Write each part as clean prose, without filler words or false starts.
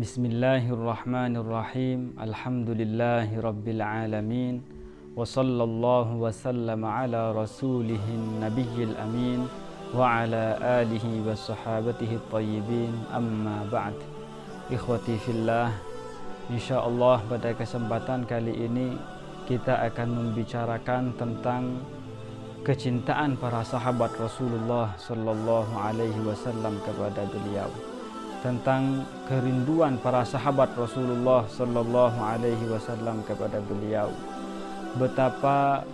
Bismillahirrahmanirrahim. Alhamdulillahi rabbil alamin. Wa sallallahu wa sallama ala rasulihin nabiyyil amin wa ala alihi wa sahabatihi tayyibin, amma ba'd. Ikhwati fillah, insyaallah pada kesempatan kali ini kita akan membicarakan tentang kecintaan para sahabat Rasulullah sallallahu alaihi wasallam kepada beliau, tentang kerinduan para sahabat Rasulullah sallallahu alaihi wasallam kepada beliau. Betapa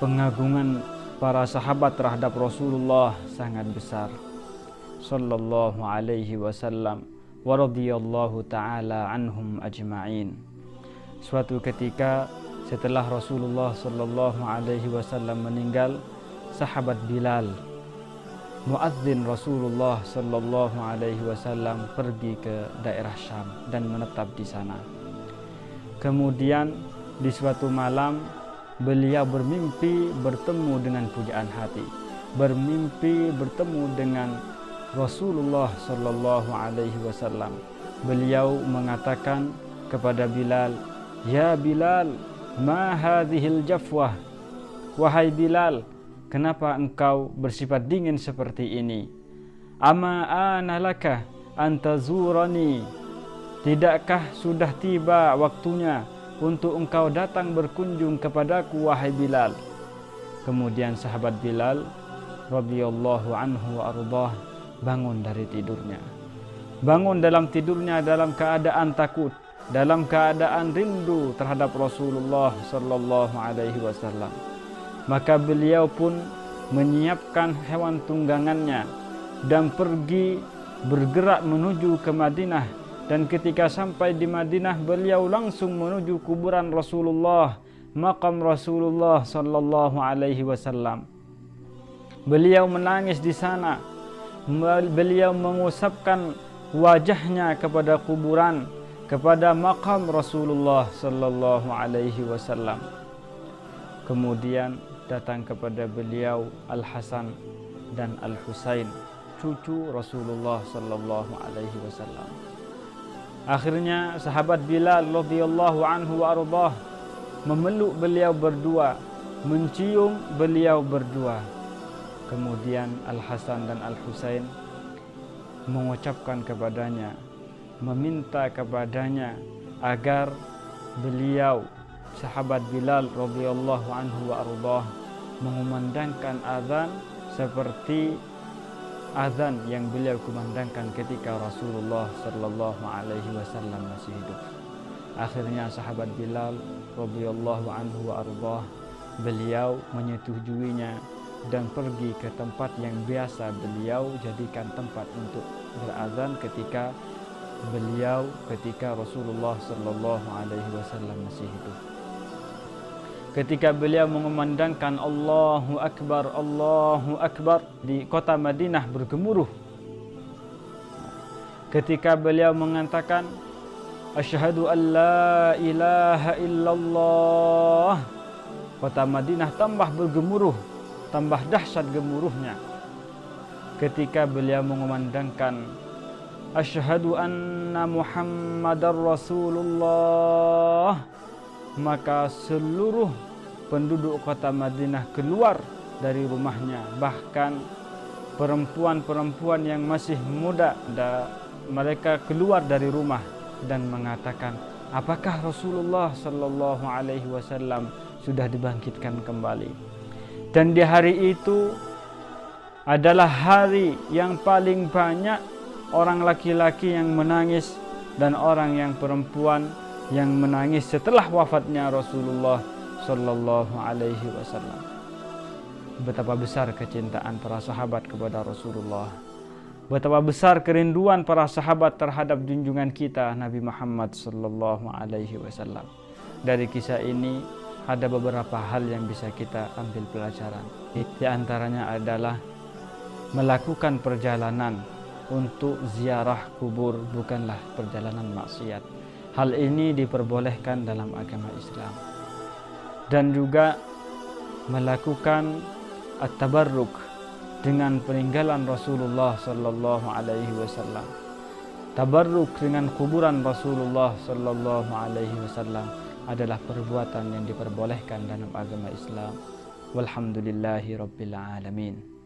pengagungan para sahabat terhadap Rasulullah sangat besar sallallahu alaihi wasallam wa radhiyallahu taala anhum ajma'in. Suatu ketika setelah Rasulullah sallallahu alaihi wasallam meninggal, sahabat Bilal, muadzin Rasulullah sallallahu alaihi wasallam, pergi ke daerah Syam dan menetap di sana. Kemudian di suatu malam beliau bermimpi bertemu dengan pujaan hati, bermimpi bertemu dengan Rasulullah sallallahu alaihi wasallam. Beliau mengatakan kepada Bilal, "Ya Bilal, ma hadhil jafwah?" Wahai Bilal, kenapa engkau bersifat dingin seperti ini? Ama ana laka antazurani? Tidakkah sudah tiba waktunya untuk engkau datang berkunjung kepadaku, wahai Bilal? Kemudian sahabat Bilal radhiyallahu anhu wa ardhah bangun dari tidurnya. Bangun dalam tidurnya dalam keadaan takut, dalam keadaan rindu terhadap Rasulullah sallallahu alaihi wasallam. Maka beliau pun menyiapkan hewan tunggangannya dan pergi bergerak menuju ke Madinah. Dan ketika sampai di Madinah, beliau langsung menuju kuburan Rasulullah, makam Rasulullah sallallahu alaihi wasallam. Beliau menangis di sana. Beliau mengusapkan wajahnya kepada kuburan, kepada makam Rasulullah sallallahu alaihi wasallam. Kemudian datang kepada beliau Al-Hasan dan Al-Husain, cucu Rasulullah sallallahu alaihi wasallam. Akhirnya sahabat Bilal radhiyallahu anhu wa ardhah memeluk beliau berdua, mencium beliau berdua. Kemudian Al-Hasan dan Al-Husain mengucapkan kepadanya, meminta kepadanya agar beliau, sahabat Bilal radhiyallahu anhu wa ardhah, mengumandangkan azan seperti azan yang beliau kumandangkan ketika Rasulullah sallallahu alaihi wasallam masih hidup. Akhirnya sahabat Bilal radhiyallahu anhu wa ardhah, beliau menyetujuinya dan pergi ke tempat yang biasa beliau jadikan tempat untuk berazan ketika Rasulullah sallallahu alaihi wasallam masih hidup. Ketika beliau mengumandangkan Allahu Akbar di kota Madinah bergemuruh. Ketika beliau mengatakan asyhadu an la ilaha illallah, kota Madinah tambah bergemuruh, tambah dahsyat gemuruhnya. Ketika beliau mengumandangkan asyhadu anna Muhammadar Rasulullah, maka seluruh penduduk kota Madinah keluar dari rumahnya. Bahkan perempuan-perempuan yang masih muda, mereka keluar dari rumah dan mengatakan, apakah Rasulullah sallallahu alaihi wasallam sudah dibangkitkan kembali? Dan di hari itu adalah hari yang paling banyak orang laki-laki yang menangis dan orang yang perempuan yang menangis setelah wafatnya Rasulullah sallallahu alaihi wasallam. Betapa besar kecintaan para sahabat kepada Rasulullah. Betapa besar kerinduan para sahabat terhadap junjungan kita Nabi Muhammad sallallahu alaihi wasallam. Dari kisah ini ada beberapa hal yang bisa kita ambil pelajaran. Di antaranya adalah melakukan perjalanan untuk ziarah kubur bukanlah perjalanan maksiat. Hal ini diperbolehkan dalam agama Islam. Dan juga melakukan at-tabarruk dengan peninggalan Rasulullah sallallahu alaihi wasallam. tabarruk dengan kuburan Rasulullah sallallahu alaihi wasallam adalah perbuatan yang diperbolehkan dalam agama Islam. Walhamdulillahi rabbil alamin.